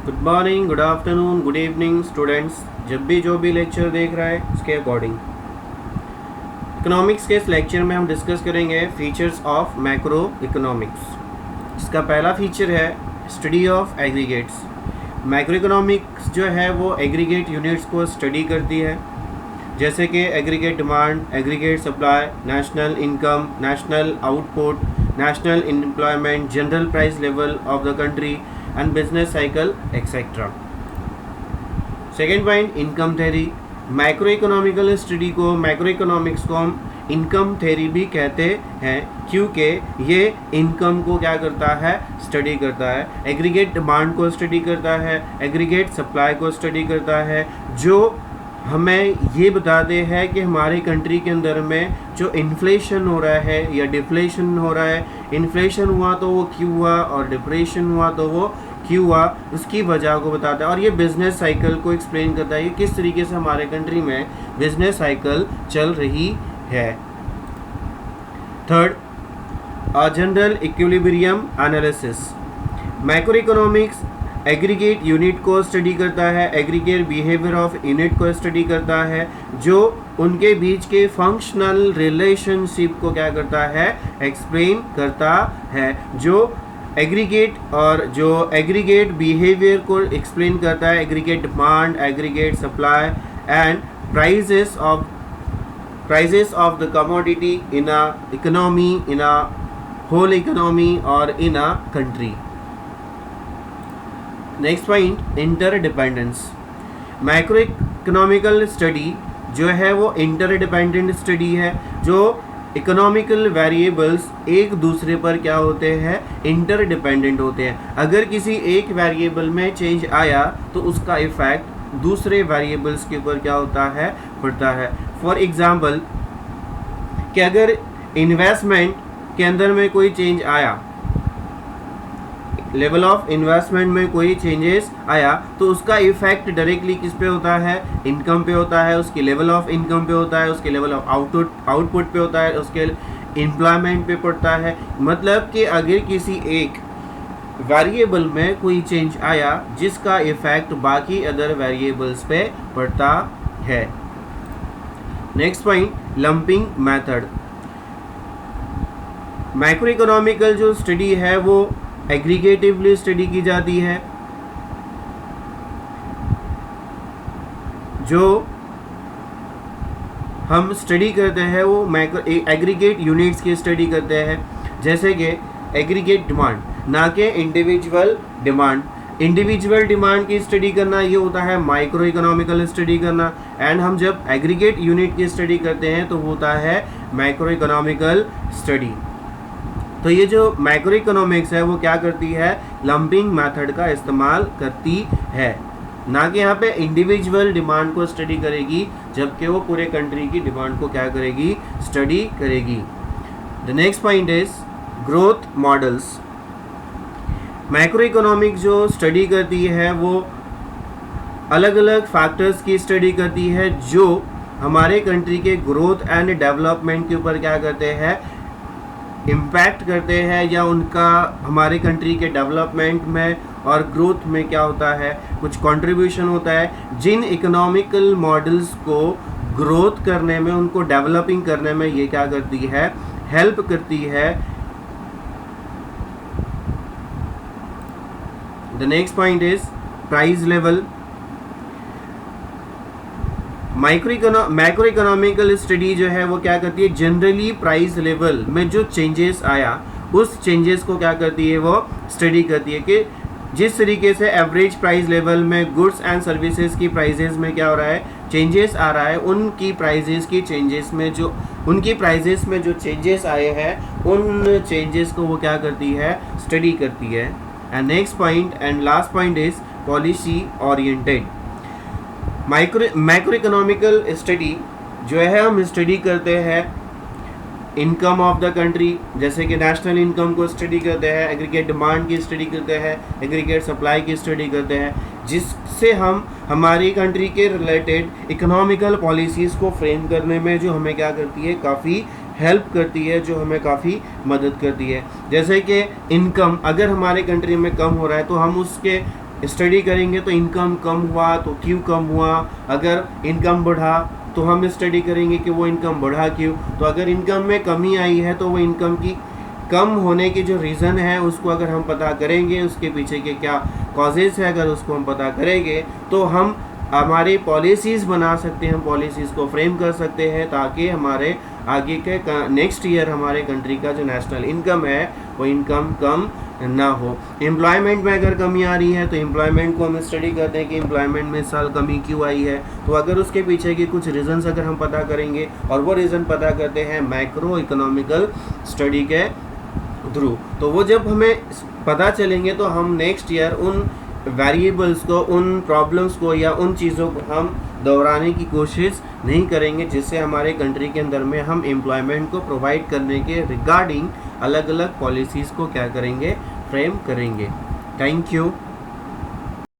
Good morning, good afternoon, good evening students. जब भी जो भी लेक्चर देख रहा है उसके अकॉर्डिंग इकोनॉमिक्स के इस लेक्चर में हम डिस्कस करेंगे फीचर्स ऑफ मैक्रो इकोनॉमिक्स। इसका पहला फीचर है study of aggregates. Macro economics जो है वो एग्रीगेट यूनिट्स को स्टडी करती है, जैसे कि aggregate demand, aggregate supply, national income, national output, national employment, general price level of the country and business cycle etcetera. Second point, income theory. Macro economical study को, macro economics को हम income theory भी कहते हैं, क्योंकि ये income को क्या करता है, स्टडी करता है। एग्रीगेट डिमांड को स्टडी करता है, एग्रीगेट सप्लाई को स्टडी करता है, जो हमें ये बताते हैं कि हमारे कंट्री के अंदर में जो इन्फ्लेशन हो रहा है या डिफ्लेशन हो रहा है, इन्फ्लेशन हुआ तो वो क्यों हुआ और डिप्रेशन हुआ तो वो क्यों हुआ, उसकी वजह को बताता है। और ये बिजनेस साइकिल को एक्सप्लेन करता है कि किस तरीके से हमारे कंट्री में बिजनेस साइकिल चल रही है। Third, general equilibrium analysis. Macro economics aggregate unit को स्टडी करता है, एग्रीगेट बिहेवियर ऑफ यूनिट को स्टडी करता है, जो उनके बीच के फंक्शनल रिलेशनशिप को क्या करता है, एक्सप्लेन करता है। जो एग्रीगेट और जो एग्रीगेट बिहेवियर को एक्सप्लेन करता है, aggregate demand, aggregate supply and prices of the commodity in a economy, in a whole economy और in a country. Next point, interdependence. Macro economical study जो है वो इंटरडिपेंडेंट स्टडी है, जो इकोनॉमिकल वेरिएबल्स एक दूसरे पर क्या होते हैं, इंटरडिपेंडेंट होते हैं। अगर किसी एक वेरिएबल में चेंज आया तो उसका इफेक्ट दूसरे वेरिएबल्स के ऊपर क्या होता है, पड़ता है। फॉर एग्जांपल कि अगर इन्वेस्टमेंट के अंदर में कोई चेंज आया, लेवल ऑफ इन्वेस्टमेंट में कोई चेंजेस आया, तो उसका इफेक्ट डायरेक्टली किस पे होता है, इनकम पे होता है, उसकी लेवल ऑफ इनकम पे होता है, उसके लेवल ऑफ आउटपुट पे होता है, उसके एम्प्लॉयमेंट पे पड़ता है। मतलब कि अगर किसी एक वेरिएबल में कोई चेंज आया जिसका इफेक्ट बाकी अदर वेरिएबल्स पे पड़ता है। Next point, lumping method. Macro economical जो स्टडी है वो एग्रीगेटिवली स्टडी की जाती है, जो हम स्टडी करते हैं वो एग्रीगेट यूनिट्स की स्टडी करते हैं, जैसे कि एग्रीगेट डिमांड, ना कि इंडिविजुअल डिमांड। इंडिविजुअल डिमांड की स्टडी करना ये होता है माइक्रो इकोनॉमिकल स्टडी करना, एंड हम जब एग्रीगेट यूनिट की स्टडी करते हैं तो होता है मैक्रो इकोनॉमिकल स्टडी। तो ये जो मैक्रो इकोनॉमिक्स है वो क्या करती है, लंपिंग मेथड का इस्तेमाल करती है, ना कि यहाँ पे इंडिविजुअल डिमांड को स्टडी करेगी, जबकि वो पूरे कंट्री की डिमांड को क्या करेगी, स्टडी करेगी। The next point is growth models. Macro economics जो स्टडी करती है वो अलग अलग फैक्टर्स की स्टडी करती है, जो हमारे कंट्री के ग्रोथ एंड डेवलपमेंट के ऊपर क्या करते हैं, इम्पैक्ट करते हैं, या उनका हमारे कंट्री के डेवलपमेंट में और ग्रोथ में क्या होता है, कुछ कंट्रीब्यूशन होता है। जिन इकोनॉमिकल मॉडल्स को ग्रोथ करने में, उनको डेवलपिंग करने में ये क्या करती है, हेल्प करती है। The next point is price level. Macro economical study जो है वो क्या करती है, जनरली प्राइस लेवल में जो चेंजेस आया उस चेंजेस को क्या करती है, वो स्टडी करती है कि जिस तरीके से एवरेज प्राइस लेवल में गुड्स एंड सर्विसेज की प्राइजेस में क्या हो रहा है, चेंजेस आ रहा है, उनकी प्राइजेस की चेंजेस में जो उनकी प्राइजेस में जो चेंजेस आए हैं उन चेंजेस को वो क्या करती है, स्टडी करती है। And next point and last point is policy oriented. Macro economical study जो है हम स्टडी करते हैं इनकम ऑफ द कंट्री, जैसे कि नेशनल इनकम को स्टडी करते हैं, एग्रीगेट डिमांड की स्टडी करते हैं, एग्रीगेट सप्लाई की स्टडी करते हैं, जिससे हम हमारी कंट्री के रिलेटेड इकोनॉमिकल पॉलिसीज़ को फ्रेम करने में जो हमें क्या करती है, काफ़ी हेल्प करती है, जो हमें काफ़ी मदद करती है। जैसे कि इनकम अगर हमारे कंट्री में कम हो रहा है तो हम उसके स्टडी करेंगे तो इनकम कम हुआ तो क्यों कम हुआ, अगर इनकम बढ़ा तो हम स्टडी करेंगे कि वो इनकम बढ़ा क्यों, तो अगर इनकम में कमी आई है तो वो इनकम की कम होने की जो रीज़न है उसको अगर हम पता करेंगे, उसके पीछे के क्या कॉजेज़ है अगर उसको हम पता करेंगे तो हम हमारी पॉलिसीज़ बना सकते हैं, हम पॉलिसीज़ को फ्रेम कर सकते हैं ताकि हमारे आगे के नेक्स्ट ईयर हमारे कंट्री का जो नेशनल इनकम है वो इनकम कम ना हो। एम्प्लॉयमेंट में अगर कमी आ रही है तो एम्प्लॉयमेंट को हम स्टडी करते हैं कि एम्प्लॉयमेंट में इस साल कमी क्यों आई है, तो अगर उसके पीछे के कुछ रीज़न्स अगर हम पता करेंगे और वो रीज़न पता करते हैं मैक्रो इकोनॉमिकल स्टडी के थ्रू, तो वो जब हमें पता चलेंगे तो हम नेक्स्ट ईयर उन वेरिएबल्स को, उन प्रॉब्लम्स को या उन चीज़ों को हम दोहराने की कोशिश नहीं करेंगे, जिससे हमारे कंट्री के अंदर में हम एम्प्लॉयमेंट को प्रोवाइड करने के रिगार्डिंग अलग अलग पॉलिसीज़ को क्या करेंगे, फ्रेम करेंगे। Thank you.